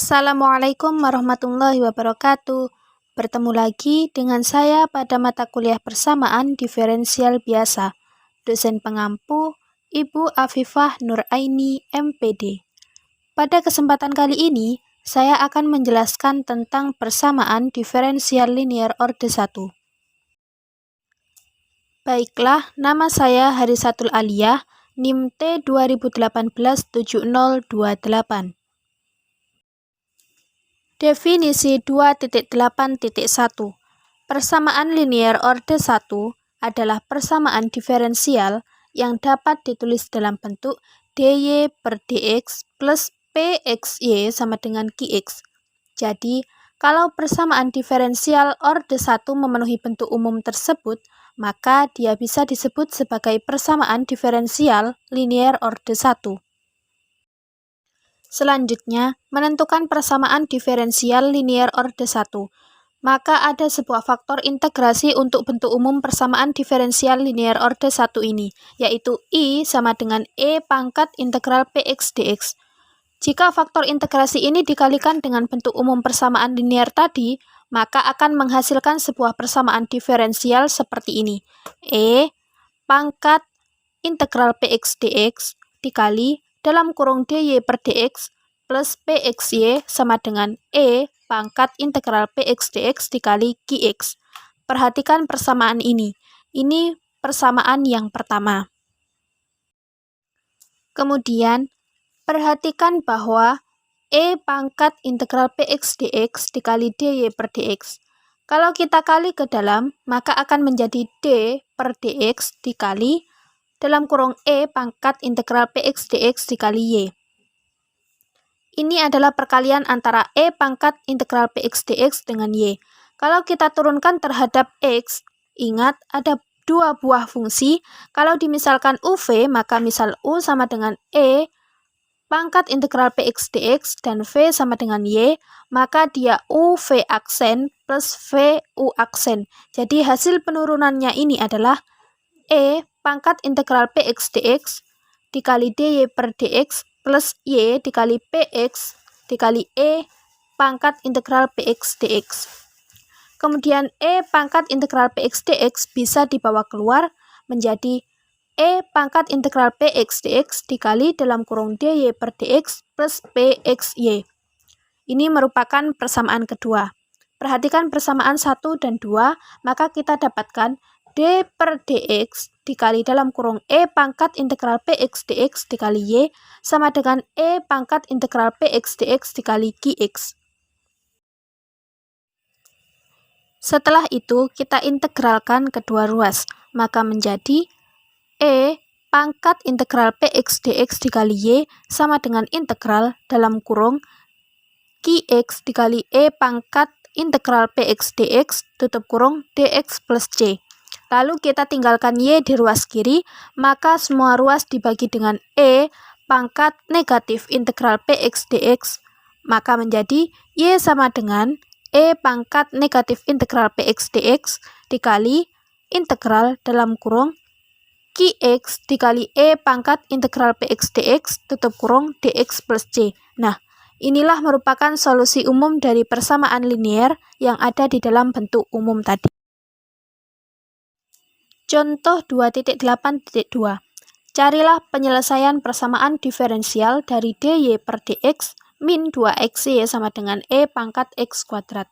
Assalamualaikum warahmatullahi wabarakatuh. Bertemu lagi dengan saya pada mata kuliah persamaan diferensial biasa. Dosen pengampu Ibu Afifah Nuraini, MPD. Pada kesempatan kali ini, saya akan menjelaskan tentang persamaan diferensial linear orde 1. Baiklah, nama saya Harisatul Aliyah, NIM T 2018-7028. Definisi 2.8.1. Persamaan linear orde 1 adalah persamaan diferensial yang dapat ditulis dalam bentuk dy per dx plus pxy sama dengan qx. Jadi, kalau persamaan diferensial orde 1 memenuhi bentuk umum tersebut, maka dia bisa disebut sebagai persamaan diferensial linear orde 1. Selanjutnya, menentukan persamaan diferensial linear orde 1. Maka ada sebuah faktor integrasi untuk bentuk umum persamaan diferensial linear orde 1 ini, yaitu I sama dengan E pangkat integral Px dx. Jika faktor integrasi ini dikalikan dengan bentuk umum persamaan linear tadi, maka akan menghasilkan sebuah persamaan diferensial seperti ini. E pangkat integral Px dx dikali dalam kurung dy per dx plus pxy sama dengan E pangkat integral px dx dikali qx. Perhatikan persamaan ini. Ini persamaan yang pertama. Kemudian, perhatikan bahwa E pangkat integral px dx dikali dy per dx. Kalau kita kali ke dalam, maka akan menjadi d per dx dikali dalam kurung E pangkat integral px dx dikali y. Ini adalah perkalian antara E pangkat integral px dx dengan y. Kalau kita turunkan terhadap x, ingat ada dua buah fungsi. Kalau dimisalkan uv, maka misal u sama dengan E pangkat integral px dx dan v sama dengan y, maka dia uv aksen plus v u aksen. Jadi hasil penurunannya ini adalah E pangkat integral px dx dikali dy per dx plus y dikali px dikali E pangkat integral px dx. Kemudian E pangkat integral px dx bisa dibawa keluar menjadi E pangkat integral px dx dikali dalam kurung dy per dx plus pxy. Ini merupakan persamaan kedua. Perhatikan persamaan 1 dan 2, maka kita dapatkan d per dx dikali dalam kurung E pangkat integral px dx dikali y sama dengan E pangkat integral px dx dikali qx. Setelah itu, kita integralkan kedua ruas, maka menjadi E pangkat integral px dx dikali y sama dengan integral dalam kurung qx dikali E pangkat integral px dx tutup kurung dx plus c. Lalu kita tinggalkan y di ruas kiri, maka semua ruas dibagi dengan E pangkat negatif integral px dx, maka menjadi y sama dengan E pangkat negatif integral px dx dikali integral dalam kurung qx dikali E pangkat integral px dx tutup kurung dx plus c. Nah, inilah merupakan solusi umum dari persamaan linear yang ada di dalam bentuk umum tadi. Contoh 2.8.2. Carilah penyelesaian persamaan diferensial dari dy per dx min 2xy sama dengan E pangkat x kuadrat.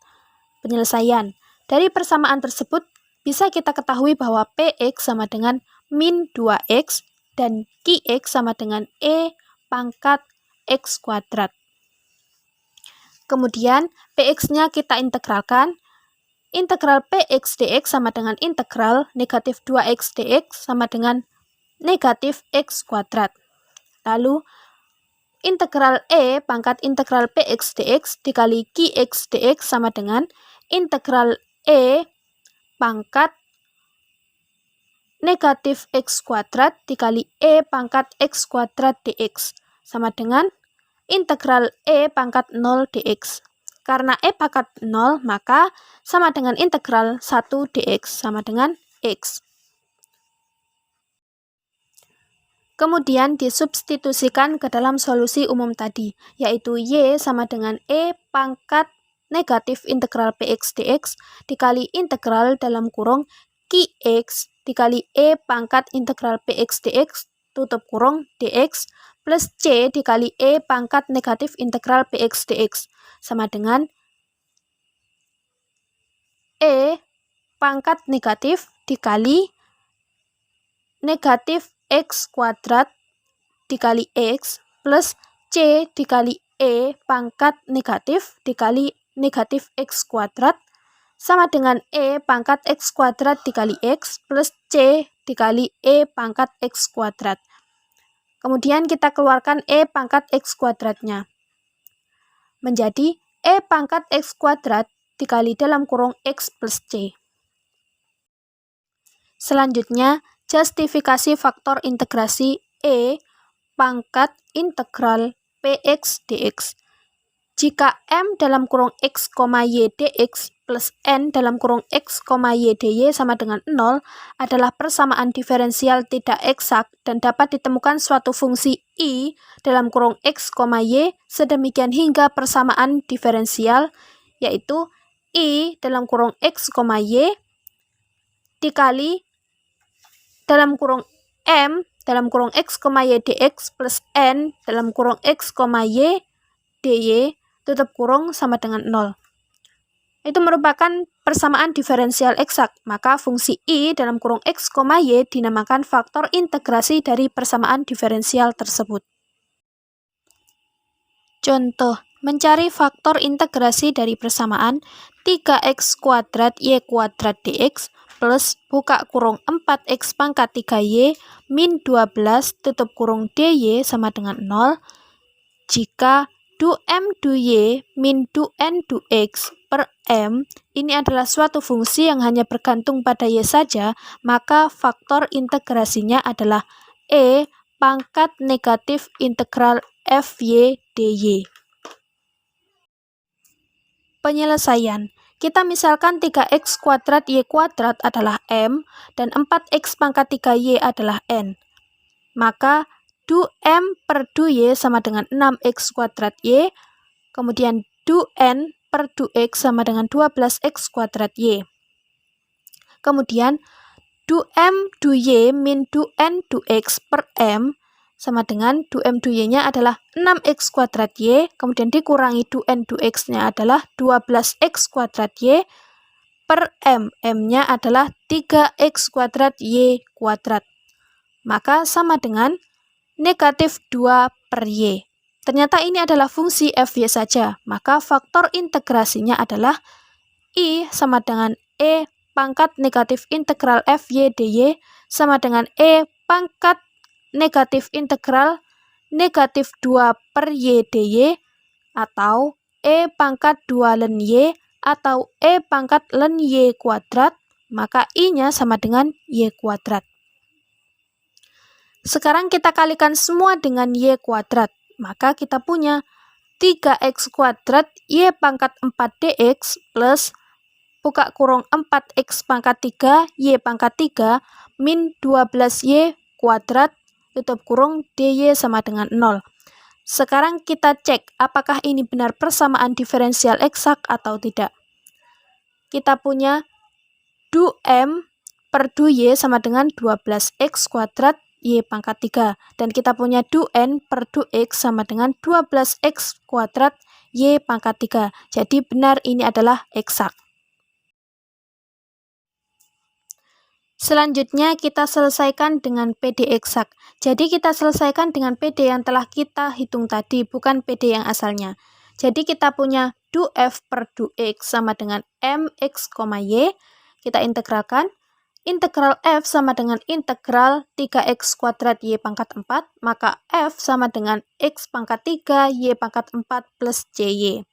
Penyelesaian. Dari persamaan tersebut, bisa kita ketahui bahwa px sama dengan min 2x dan qx sama dengan E pangkat x kuadrat. Kemudian, px-nya kita integralkan. Integral px dx sama dengan integral negatif 2x dx sama dengan negatif x kuadrat. Lalu, integral E pangkat integral px dx dikali qx dx sama dengan integral E pangkat negatif x kuadrat dikali E pangkat x kuadrat dx sama dengan integral E pangkat 0 dx. Karena E pangkat 0, maka sama dengan integral 1 dx sama dengan x. Kemudian disubstitusikan ke dalam solusi umum tadi, yaitu Y sama dengan E pangkat negatif integral Px dx dikali integral dalam kurung Qx dikali E pangkat integral Px dx tutup kurung dx plus C dikali E pangkat negatif integral Px dx sama dengan E pangkat negatif dikali negatif X kuadrat dikali X plus C dikali E pangkat negatif dikali negatif X kuadrat sama dengan E pangkat X kuadrat dikali X plus C dikali E pangkat X kuadrat. Kemudian kita keluarkan E pangkat X kuadratnya. Menjadi E pangkat X kuadrat dikali dalam kurung X plus C. Selanjutnya, justifikasi faktor integrasi E pangkat integral Px dx. Jika M dalam kurung X, Y dx plus N dalam kurung X, Y dy sama dengan 0 adalah persamaan diferensial tidak eksak dan dapat ditemukan suatu fungsi I dalam kurung X, Y sedemikian hingga persamaan diferensial yaitu I dalam kurung X, Y dikali dalam kurung M dalam kurung X, Y dx plus N dalam kurung X, Y dy tutup kurung sama dengan 0. Itu merupakan persamaan diferensial eksak, maka fungsi I dalam kurung X, Y dinamakan faktor integrasi dari persamaan diferensial tersebut. Contoh, mencari faktor integrasi dari persamaan 3x kuadrat y kuadrat dx plus buka kurung 4x pangkat 3y min 12 tutup kurung dy sama dengan 0 jika du m du y min du n du x per m ini adalah suatu fungsi yang hanya bergantung pada y saja, maka faktor integrasinya adalah E pangkat negatif integral fy dy. Penyelesaian. Kita misalkan 3x kuadrat y kuadrat adalah m dan 4x pangkat 3y adalah n. Maka du m per du y sama dengan 6x kuadrat y, kemudian du n per du x sama dengan 12x kuadrat y. Kemudian du m du y min du n du x per m sama dengan du m du y-nya adalah 6x kuadrat y, kemudian dikurangi du n du x-nya adalah 12x kuadrat y per m. M-nya adalah 3x kuadrat y kuadrat. Maka sama dengan negatif 2 per y. Ternyata ini adalah fungsi fy saja, maka faktor integrasinya adalah I sama dengan E pangkat negatif integral fy dy sama dengan E pangkat negatif integral negatif 2 per y dy atau E pangkat 2 ln y atau E pangkat ln y kuadrat, maka I-nya sama dengan y kuadrat. Sekarang kita kalikan semua dengan y kuadrat, maka kita punya 3x kuadrat y pangkat 4 dx plus buka kurung 4x pangkat 3 y pangkat 3 min 12y kuadrat tutup kurung dy sama dengan 0. Sekarang kita cek apakah ini benar persamaan diferensial eksak atau tidak. Kita punya du m per du y sama dengan 12x kuadrat y pangkat 3. Dan kita punya du n per du x sama dengan 12x kuadrat y pangkat 3. Jadi benar ini adalah eksak. Selanjutnya kita selesaikan dengan PD eksak. Jadi kita selesaikan dengan PD yang telah kita hitung tadi, bukan PD yang asalnya. Jadi kita punya du f per du x sama dengan mx, y. Kita integralkan. Integral f sama dengan integral 3x kuadrat y pangkat 4, maka f sama dengan x pangkat 3 y pangkat 4 plus cy.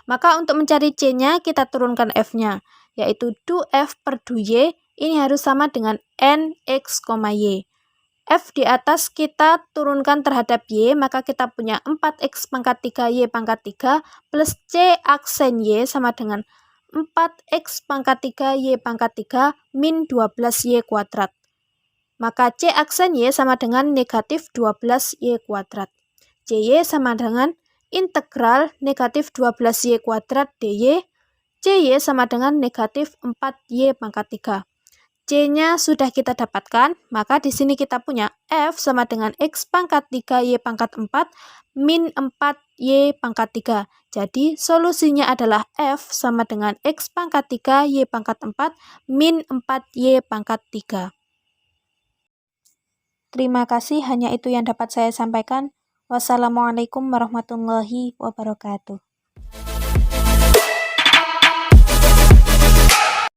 Maka untuk mencari c-nya kita turunkan f-nya, yaitu du f per du y ini harus sama dengan nx, y. F di atas kita turunkan terhadap y, maka kita punya 4x pangkat 3y pangkat 3 plus c aksen y sama dengan 4x pangkat 3y pangkat 3 min 12y kuadrat. maka C aksen Y sama dengan negatif 12Y kuadrat. CY sama dengan integral negatif 12Y kuadrat DY. CY sama dengan negatif 4Y pangkat 3. C-nya sudah kita dapatkan, maka di sini kita punya F sama dengan X pangkat 3Y pangkat 4 min 4Y pangkat 3. Jadi solusinya adalah F sama dengan X pangkat 3Y pangkat 4 min 4Y pangkat 3. Terima kasih, hanya itu yang dapat saya sampaikan. Wassalamualaikum warahmatullahi wabarakatuh.